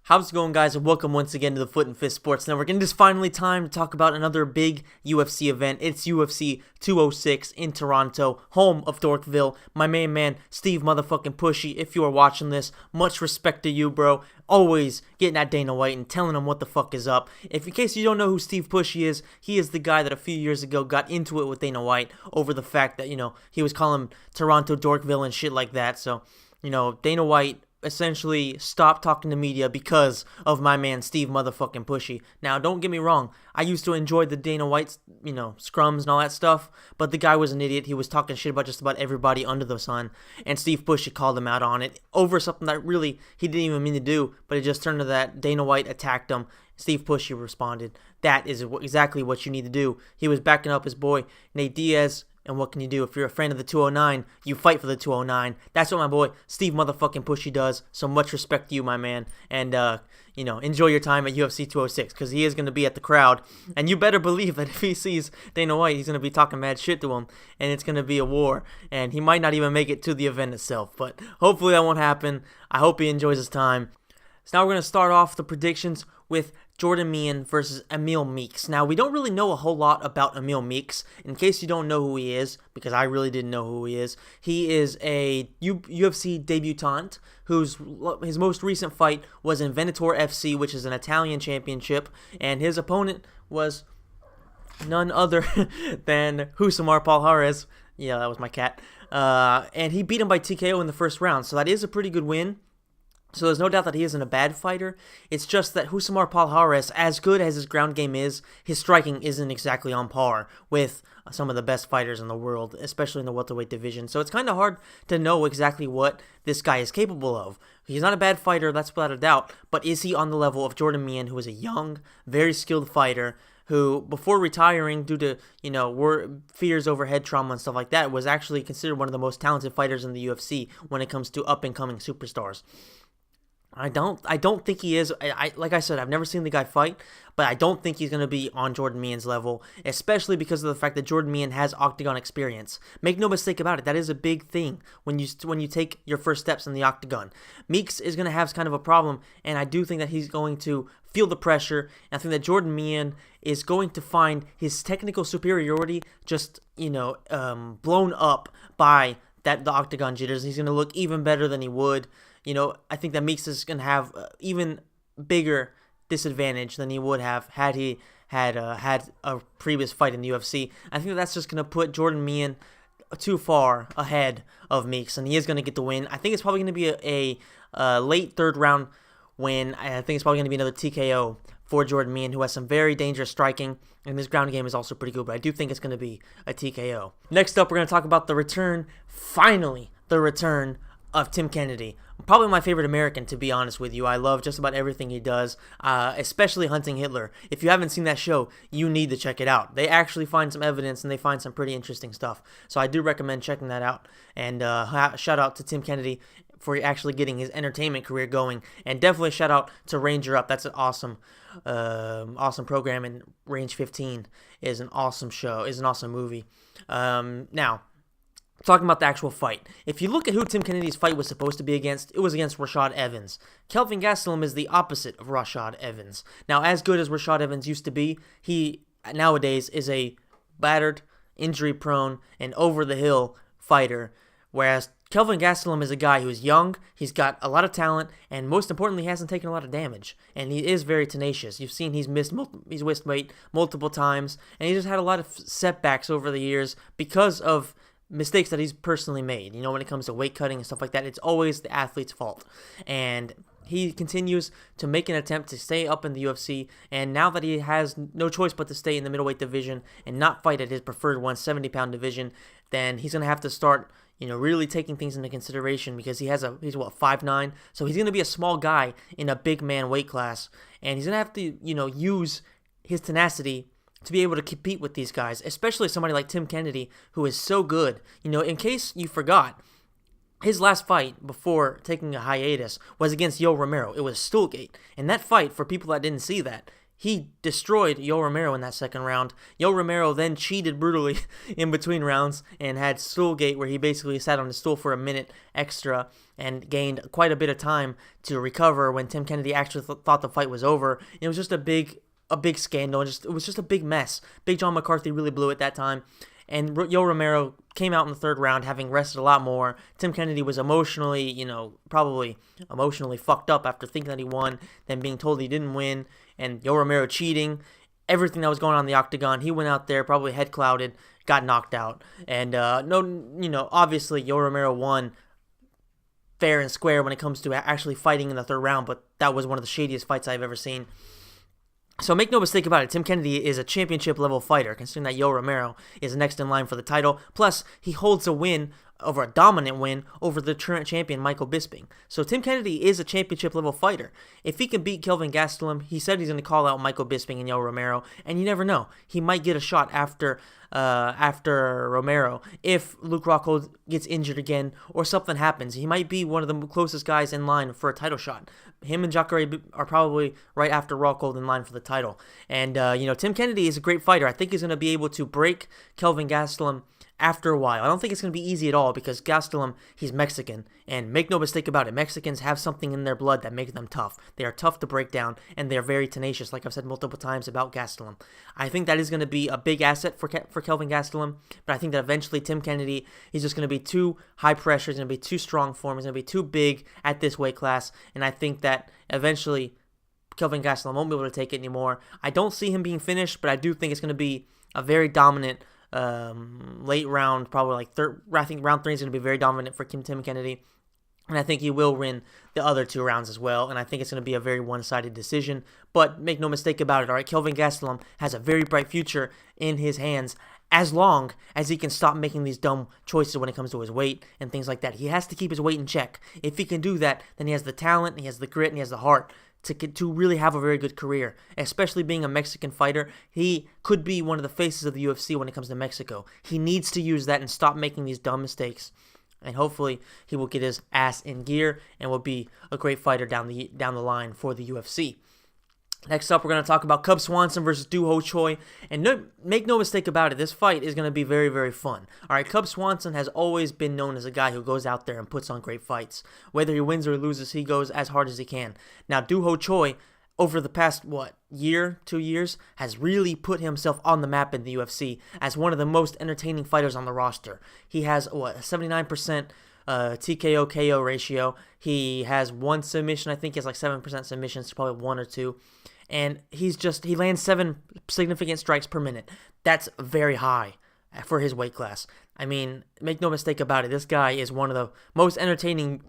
How's it going, guys, and welcome once again to the Foot and Fist Sports Network. And it is finally time to talk about another big UFC event. It's UFC 206 in Toronto, home of Dorkville. My main man, Steve motherfucking Pushy, if you are watching this, much respect to you, bro. Always getting at Dana White and telling him what the fuck is up. If in case you don't know who Steve Pushy is, he is the guy that a few years ago got into it with Dana White over the fact that, he was calling Toronto Dorkville and shit like that. So, Dana White essentially stopped talking to media because of my man Steve motherfucking Pushy. Now, don't get me wrong, I used to enjoy the Dana White, scrums and all that stuff, but the guy was an idiot. He was talking shit about just about everybody under the sun, and Steve Pushy called him out on it over something that really he didn't even mean to do, but it just turned to that. Dana White attacked him. Steve Pushy responded. That is exactly what you need to do. He was backing up his boy Nate Diaz. And what can you do? If you're a fan of the 209, you fight for the 209. That's what my boy Steve motherfucking Pushy does. So much respect to you, my man. And, enjoy your time at UFC 206 because he is going to be at the crowd. And you better believe that if he sees Dana White, he's going to be talking mad shit to him. And it's going to be a war. And he might not even make it to the event itself. But hopefully that won't happen. I hope he enjoys his time. So now we're going to start off the predictions with Jordan Mein versus Emil Meeks. Now, we don't really know a whole lot about Emil Meeks. In case you don't know who he is, because I really didn't know who he is a UFC debutant his most recent fight was in Venator FC, which is an Italian championship, and his opponent was none other than Rousimar Palhares. Yeah, that was my cat. And he beat him by TKO in the first round, so that is a pretty good win. So there's no doubt that he isn't a bad fighter. It's just that Rousimar Palhares, as good as his ground game is, his striking isn't exactly on par with some of the best fighters in the world, especially in the welterweight division. So it's kind of hard to know exactly what this guy is capable of. He's not a bad fighter, that's without a doubt, but is he on the level of Jordan Mein, who is a young, very skilled fighter, who, before retiring due to, fears over head trauma and stuff like that, was actually considered one of the most talented fighters in the UFC when it comes to up-and-coming superstars. I don't think he is. Like I said, I've never seen the guy fight, but I don't think he's going to be on Jordan Mein's level, especially because of the fact that Jordan Mein has octagon experience. Make no mistake about it, that is a big thing when you take your first steps in the octagon. Meeks is going to have kind of a problem, and I do think that he's going to feel the pressure, and I think that Jordan Mein is going to find his technical superiority just, blown up by the octagon jitters. He's going to look even better than he would. I think that Meeks is going to have even bigger disadvantage than he would have had he had a previous fight in the UFC. I think that's just going to put Jordan Mein too far ahead of Meeks, and he is going to get the win. I think it's probably going to be a late third round win. I think it's probably going to be another TKO for Jordan Mein, who has some very dangerous striking, and his ground game is also pretty good, but I do think it's going to be a TKO. Next up, we're going to talk about finally the return of Tim Kennedy. Probably my favorite American, to be honest with you. I love just about everything he does, especially Hunting Hitler. If you haven't seen that show, you need to check it out. They actually find some evidence, and they find some pretty interesting stuff. So I do recommend checking that out. And shout out to Tim Kennedy for actually getting his entertainment career going. And definitely shout out to Ranger Up. That's an awesome program, and Range 15 is an awesome show, is an awesome movie. Now, talking about the actual fight. If you look at who Tim Kennedy's fight was supposed to be against, it was against Rashad Evans. Kelvin Gastelum is the opposite of Rashad Evans. Now, as good as Rashad Evans used to be, he nowadays is a battered, injury-prone, and over-the-hill fighter, whereas Kelvin Gastelum is a guy who is young, he's got a lot of talent, and most importantly, he hasn't taken a lot of damage, and he is very tenacious. You've seen he's missed weight multiple times, and he just had a lot of setbacks over the years because of mistakes that he's personally made. When it comes to weight cutting and stuff like that, it's always the athlete's fault. And he continues to make an attempt to stay up in the UFC, and now that he has no choice but to stay in the middleweight division and not fight at his preferred 170-pound division, then he's going to have to start, really taking things into consideration, because he's 5'9", so he's going to be a small guy in a big man weight class, and he's going to have to, use his tenacity to be able to compete with these guys, especially somebody like Tim Kennedy, who is so good. In case you forgot, his last fight before taking a hiatus was against Yo Romero. It was Stoolgate. And that fight, for people that didn't see that, he destroyed Yo Romero in that second round. Yo Romero then cheated brutally in between rounds and had Stoolgate, where he basically sat on the stool for a minute extra and gained quite a bit of time to recover when Tim Kennedy actually thought the fight was over. It was just a big scandal. It was just a big mess. Big John McCarthy really blew it that time. And Yo Romero came out in the third round having rested a lot more. Tim Kennedy was emotionally, probably emotionally fucked up after thinking that he won, then being told he didn't win, and Yo Romero cheating. Everything that was going on in the octagon, he went out there probably head clouded, got knocked out. And obviously Yo Romero won fair and square when it comes to actually fighting in the third round, but that was one of the shadiest fights I've ever seen. So make no mistake about it, Tim Kennedy is a championship-level fighter, considering that Yo Romero is next in line for the title. Plus, he holds a dominant win over the current champion, Michael Bisping. So Tim Kennedy is a championship-level fighter. If he can beat Kelvin Gastelum, he said he's going to call out Michael Bisping and Yo Romero, and you never know. He might get a shot after Romero if Luke Rockhold gets injured again or something happens. He might be one of the closest guys in line for a title shot. Him and Jacare are probably right after Rockhold in line for the title. And, Tim Kennedy is a great fighter. I think he's going to be able to break Kelvin Gastelum after a while. I don't think it's going to be easy at all because Gastelum, he's Mexican. And make no mistake about it, Mexicans have something in their blood that makes them tough. They are tough to break down, and they're very tenacious, like I've said multiple times about Gastelum. I think that is going to be a big asset for Kelvin Gastelum, but I think that eventually Tim Kennedy, he's just going to be too high pressure, he's going to be too strong for him, he's going to be too big at this weight class, and I think that eventually Kelvin Gastelum won't be able to take it anymore. I don't see him being finished, but I do think it's going to be a very dominant late round, probably like third. I think round 3 is going to be very dominant for Tim Kennedy, and I think he will win the other 2 rounds as well, and I think it's going to be a very one-sided decision, but make no mistake about it, all right, Kelvin Gastelum has a very bright future in his hands as long as he can stop making these dumb choices when it comes to his weight and things like that. He has to keep his weight in check. If he can do that, then he has the talent, he has the grit, and he has the heart to really have a very good career, especially being a Mexican fighter. He could be one of the faces of the UFC when it comes to Mexico. He needs to use that and stop making these dumb mistakes. And hopefully he will get his ass in gear and will be a great fighter down the line for the UFC. Next up, we're going to talk about Cub Swanson versus Doo Ho Choi. And make no mistake about it, this fight is going to be very, very fun. All right, Cub Swanson has always been known as a guy who goes out there and puts on great fights. Whether he wins or loses, he goes as hard as he can. Now, Doo Ho Choi, over the past, 2 years, has really put himself on the map in the UFC as one of the most entertaining fighters on the roster. He has, a 79% TKO KO ratio. He has 1 submission. I think he has like 7% submissions, probably 1 or 2. And he lands 7 significant strikes per minute. That's very high for his weight class. I mean, make no mistake about it, this guy is one of the most entertaining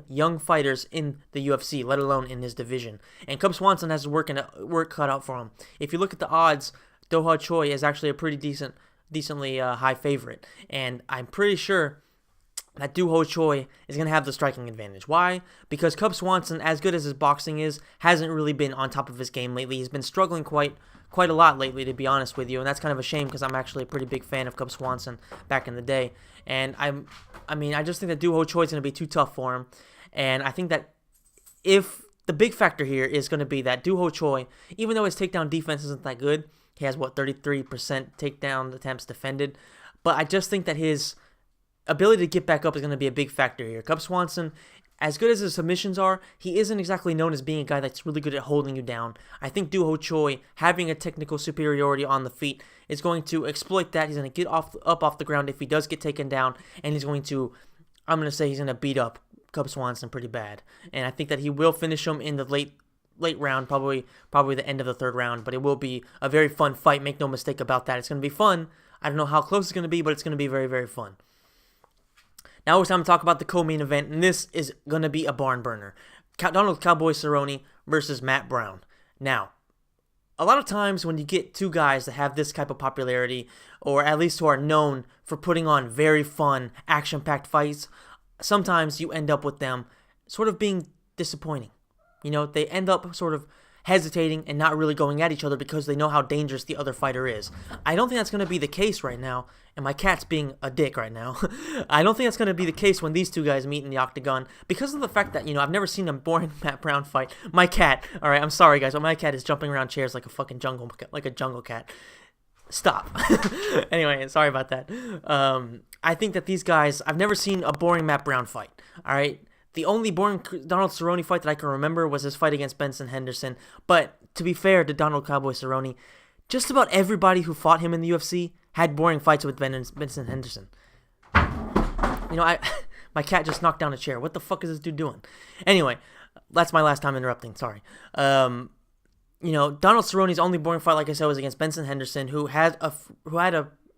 young fighters in the UFC, let alone in his division. And Cub Swanson has work cut out for him. If you look at the odds, Doo Ho Choi is actually a pretty decently high favorite. And I'm pretty sure that Doo Ho Choi is going to have the striking advantage. Why? Because Cub Swanson, as good as his boxing is, hasn't really been on top of his game lately. He's been struggling quite a lot lately, to be honest with you, and that's kind of a shame because I'm actually a pretty big fan of Cub Swanson back in the day. And I just think that Doo Ho Choi is going to be too tough for him, and I think that if the big factor here is going to be that Doo Ho Choi, even though his takedown defense isn't that good, he has 33% takedown attempts defended, but I just think that his ability to get back up is going to be a big factor here. Cub Swanson, as good as his submissions are, he isn't exactly known as being a guy that's really good at holding you down. I think Doo Ho Choi, having a technical superiority on the feet, is going to exploit that. He's going to get up off the ground if he does get taken down, and he's going to beat up Cub Swanson pretty bad. And I think that he will finish him in the late round, probably the end of the third round, but it will be a very fun fight. Make no mistake about that. It's going to be fun. I don't know how close it's going to be, but it's going to be very, very fun. Now it's time to talk about the co-main event, and this is going to be a barn burner. Donald Cowboy Cerrone versus Matt Brown. Now, a lot of times when you get 2 guys that have this type of popularity, or at least who are known for putting on very fun, action-packed fights, sometimes you end up with them sort of being disappointing. They end up sort of hesitating and not really going at each other because they know how dangerous the other fighter is. I don't think that's going to be the case right now, and my cat's being a dick right now. I don't think that's going to be the case when these two guys meet in the octagon because of the fact that, I've never seen a boring Matt Brown fight. My cat, alright, I'm sorry guys, but my cat is jumping around chairs like a fucking jungle cat. Stop. Anyway, sorry about that. I think that these guys, I've never seen a boring Matt Brown fight, alright? The only boring Donald Cerrone fight that I can remember was his fight against Benson Henderson. But to be fair to Donald Cowboy Cerrone, just about everybody who fought him in the UFC had boring fights with Benson Henderson. My cat just knocked down a chair. What the fuck is this dude doing? Anyway, that's my last time interrupting. Sorry. Donald Cerrone's only boring fight, like I said, was against Benson Henderson, who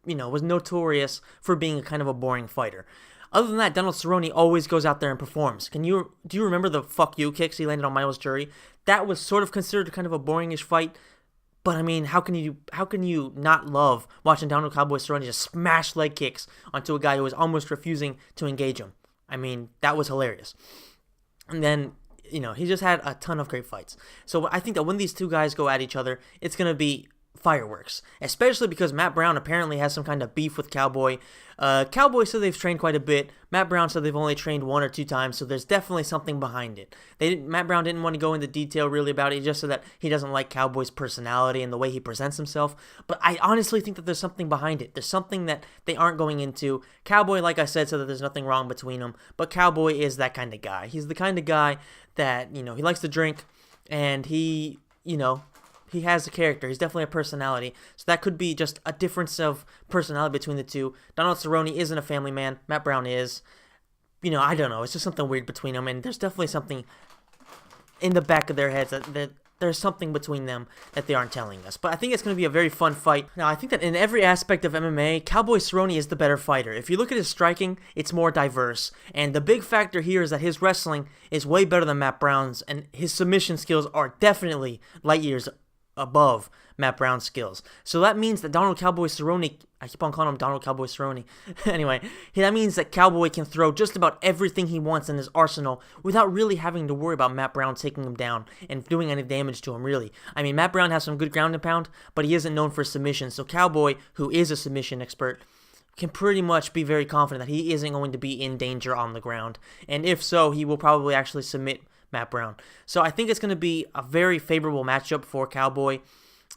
was notorious for being a kind of a boring fighter. Other than that, Donald Cerrone always goes out there and performs. Do you remember the fuck you kicks he landed on Miles Jury? That was sort of considered kind of a boringish fight. But I mean, how can you not love watching Donald Cowboy Cerrone just smash leg kicks onto a guy who was almost refusing to engage him? I mean, that was hilarious. And then, he just had a ton of great fights. So I think that when these two guys go at each other, it's going to be fireworks, especially because Matt Brown apparently has some kind of beef with Cowboy. Cowboy said they've trained quite a bit. Matt Brown said they've only trained 1 or 2 times, so there's definitely something behind it. Matt Brown didn't want to go into detail really about it. He just said that he doesn't like Cowboy's personality and the way he presents himself. But I honestly think that there's something behind it. There's something that they aren't going into. Cowboy, like I said that there's nothing wrong between them, but Cowboy is that kind of guy. He's the kind of guy that, he likes to drink, and he has a character. He's definitely a personality. So that could be just a difference of personality between the two. Donald Cerrone isn't a family man. Matt Brown is. I don't know. It's just something weird between them. And there's definitely something in the back of their heads that there's something between them that they aren't telling us. But I think it's going to be a very fun fight. Now, I think that in every aspect of MMA, Cowboy Cerrone is the better fighter. If you look at his striking, it's more diverse. And the big factor here is that his wrestling is way better than Matt Brown's. And his submission skills are definitely light years above Matt Brown's skills. So that means that Donald Cowboy Cerrone, I keep on calling him Donald Cowboy Cerrone. Anyway, that means that Cowboy can throw just about everything he wants in his arsenal without really having to worry about Matt Brown taking him down and doing any damage to him, really. I mean, Matt Brown has some good ground and pound, but he isn't known for submission. So Cowboy, who is a submission expert, can pretty much be very confident that he isn't going to be in danger on the ground. And if so, he will probably actually submit Matt Brown. So I think it's going to be a very favorable matchup for Cowboy,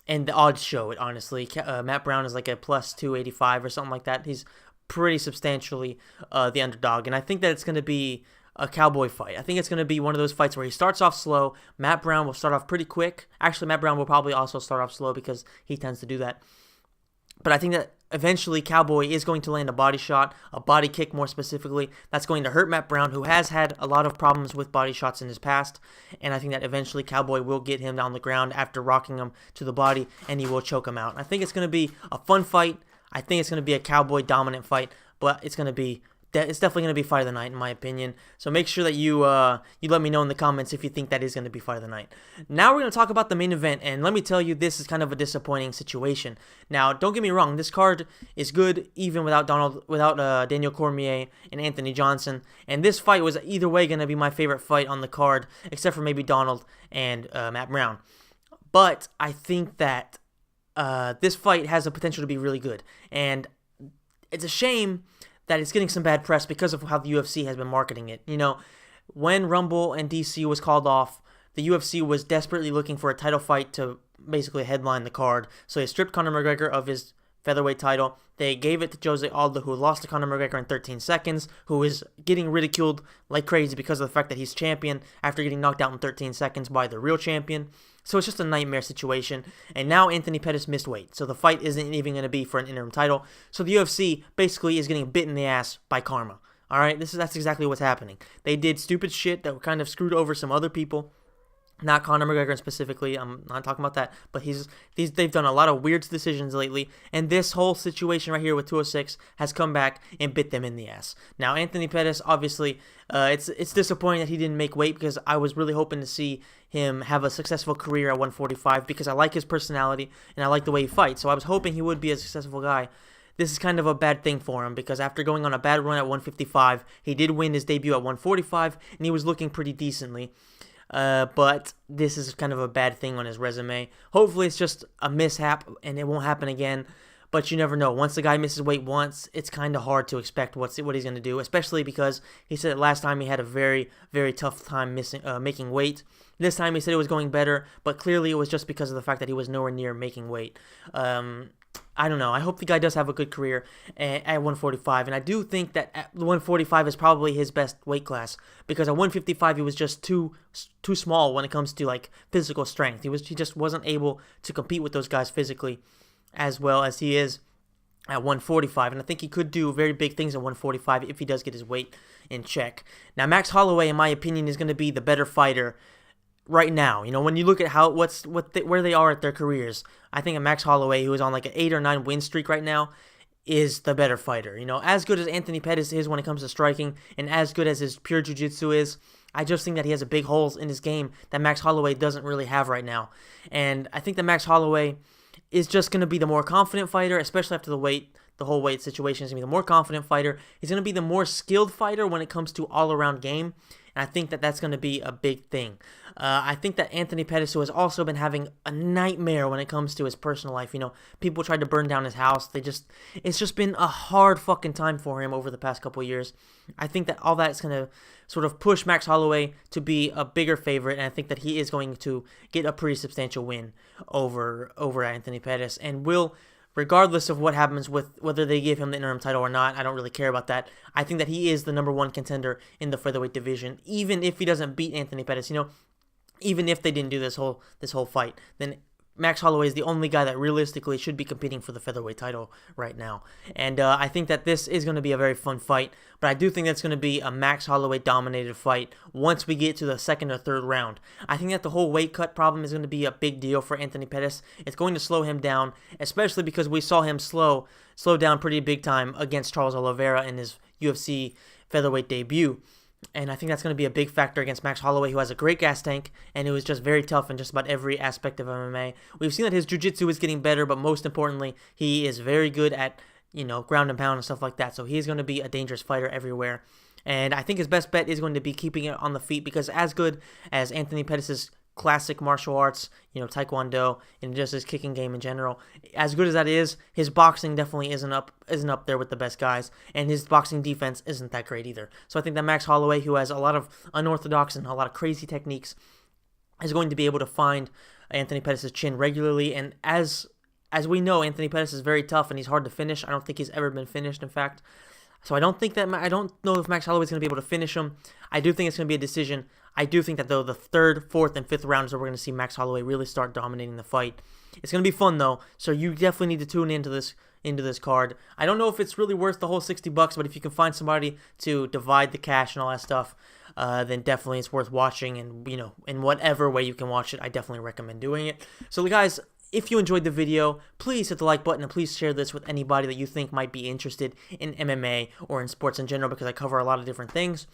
and the odds show it, honestly. Matt Brown is like a plus 285 or something like that. He's pretty substantially the underdog, and I think that it's going to be a Cowboy fight. I think it's going to be one of those fights where he starts off slow. Matt Brown will start off pretty quick. Actually, Matt Brown will probably also start off slow because he tends to do that. But I think that eventually Cowboy is going to land a body shot, a body kick more specifically. That's going to hurt Matt Brown, who has had a lot of problems with body shots in his past. And I think that eventually Cowboy will get him down the ground after rocking him to the body, and he will choke him out. I think it's going to be a fun fight. I think it's going to be a Cowboy dominant fight, but it's definitely going to be fight of the night in my opinion. So make sure that you let me know in the comments if you think that is going to be fight of the night. Now we're going to talk about the main event, and let me tell you, this is kind of a disappointing situation. Now, don't get me wrong, this card is good even without Daniel Cormier and Anthony Johnson, and this fight was either way going to be my favorite fight on the card, except for maybe Donald and Matt Brown. But I think that this fight has the potential to be really good, and it's a shame that it's getting some bad press because of how the UFC has been marketing it. When Rumble and DC was called off, the UFC was desperately looking for a title fight to basically headline the card. So they stripped Conor McGregor of his featherweight title. They gave it to Jose Aldo, who lost to Conor McGregor in 13 seconds, who is getting ridiculed like crazy because of the fact that he's champion after getting knocked out in 13 seconds by the real champion. So it's just a nightmare situation. And now Anthony Pettis missed weight, so the fight isn't even going to be for an interim title. So the UFC basically is getting bit in the ass by karma. All right, that's exactly what's happening. They did stupid shit that kind of screwed over some other people. Not Conor McGregor specifically, I'm not talking about that, but they've done a lot of weird decisions lately, and this whole situation right here with 206 has come back and bit them in the ass. Now, Anthony Pettis, obviously, it's disappointing that he didn't make weight because I was really hoping to see him have a successful career at 145 because I like his personality and I like the way he fights, so I was hoping he would be a successful guy. This is kind of a bad thing for him because after going on a bad run at 155, he did win his debut at 145, and he was looking pretty decently. but this is kind of a bad thing on his resume. Hopefully it's just a mishap and it won't happen again. But you never know. Once the guy misses weight once, it's kind of hard to expect what he's going to do, especially because he said that last time he had a very, very tough time making weight. This time he said it was going better, but clearly it was just because of the fact that he was nowhere near making weight. I don't know. I hope the guy does have a good career at 145, and I do think that at 145 is probably his best weight class, because at 155 he was just too small when it comes to like physical strength. He just wasn't able to compete with those guys physically as well as he is at 145, and I think he could do very big things at 145 if he does get his weight in check. Now, Max Holloway, in my opinion, is going to be the better fighter right now. You know, when you look at where they are at their careers, I think Max Holloway, who is on like an 8 or 9 win streak right now, is the better fighter. You know, as good as Anthony Pettis is when it comes to striking, and as good as his pure jiu-jitsu is, I just think that he has a big holes in his game that Max Holloway doesn't really have right now. And I think that Max Holloway is just going to be the more confident fighter, especially after the whole weight situation is going to be the more confident fighter. He's going to be the more skilled fighter when it comes to all-around game, and I think that that's going to be a big thing. I think that Anthony Pettis, who has also been having a nightmare when it comes to his personal life, you know, people tried to burn down his house. It's just been a hard fucking time for him over the past couple of years. I think that all that's going to sort of push Max Holloway to be a bigger favorite, and I think that he is going to get a pretty substantial win over Anthony Pettis, and will, regardless of what happens with whether they give him the interim title or not, I don't really care about that. I think that he is the number one contender in the featherweight division, even if he doesn't beat Anthony Pettis. You know, even if they didn't do this whole fight, then Max Holloway is the only guy that realistically should be competing for the featherweight title right now. And I think that this is going to be a very fun fight, but I do think that's going to be a Max Holloway dominated fight once we get to the second or third round. I think that the whole weight cut problem is going to be a big deal for Anthony Pettis. It's going to slow him down, especially because we saw him slow down pretty big time against Charles Oliveira in his UFC featherweight debut. And I think that's going to be a big factor against Max Holloway, who has a great gas tank and who is just very tough in just about every aspect of MMA. We've seen that his jiu-jitsu is getting better, but most importantly, he is very good at, you know, ground and pound and stuff like that. So he's going to be a dangerous fighter everywhere. And I think his best bet is going to be keeping it on the feet, because as good as Anthony Pettis' classic martial arts, you know, Taekwondo, and just his kicking game in general, as good as that is, his boxing definitely isn't up there with the best guys, and his boxing defense isn't that great either. So I think that Max Holloway, who has a lot of unorthodox and a lot of crazy techniques, is going to be able to find Anthony Pettis' chin regularly. And as we know, Anthony Pettis is very tough and he's hard to finish. I don't think he's ever been finished, in fact. So I don't know if Max Holloway is going to be able to finish him. I do think it's going to be a decision. I do think that, though, the third, fourth, and fifth rounds are where we're going to see Max Holloway really start dominating the fight. It's going to be fun, though, so you definitely need to tune into this card. I don't know if it's really worth the whole $60, but if you can find somebody to divide the cash and all that stuff, then definitely it's worth watching. And, you know, in whatever way you can watch it, I definitely recommend doing it. So, guys, if you enjoyed the video, please hit the like button and please share this with anybody that you think might be interested in MMA or in sports in general, because I cover a lot of different things.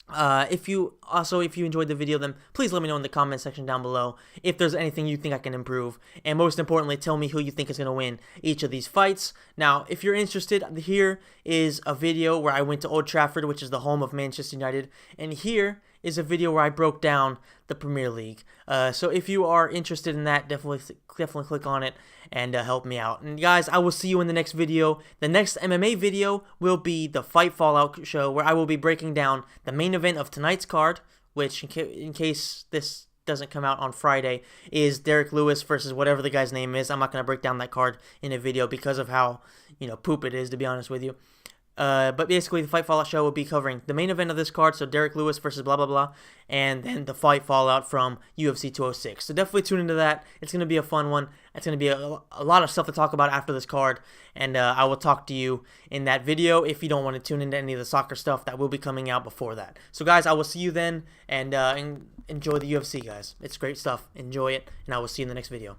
If you enjoyed the video, then please let me know in the comment section down below if there's anything you think I can improve, and most importantly, tell me who you think is going to win each of these fights. Now, if you're interested, here is a video where I went to Old Trafford, which is the home of Manchester United, and here is a video where I broke down the Premier League. So if you are interested in that, definitely click on it and help me out. And guys, I will see you in the next video. The next MMA video will be the Fight Fallout show, where I will be breaking down the main event of tonight's card, which, in case this doesn't come out on Friday, is Derek Lewis versus whatever the guy's name is. I'm not going to break down that card in a video because of how, you know, poop it is, to be honest with you. But basically, the Fight Fallout show will be covering the main event of this card, so Derek Lewis versus blah blah blah, and then the Fight Fallout from UFC 206. So definitely tune into that. It's going to be a fun one. It's going to be a lot of stuff to talk about after this card, and I will talk to you in that video if you don't want to tune into any of the soccer stuff that will be coming out before that. So guys, I will see you then, and enjoy the UFC, guys. It's great stuff. Enjoy it, and I will see you in the next video.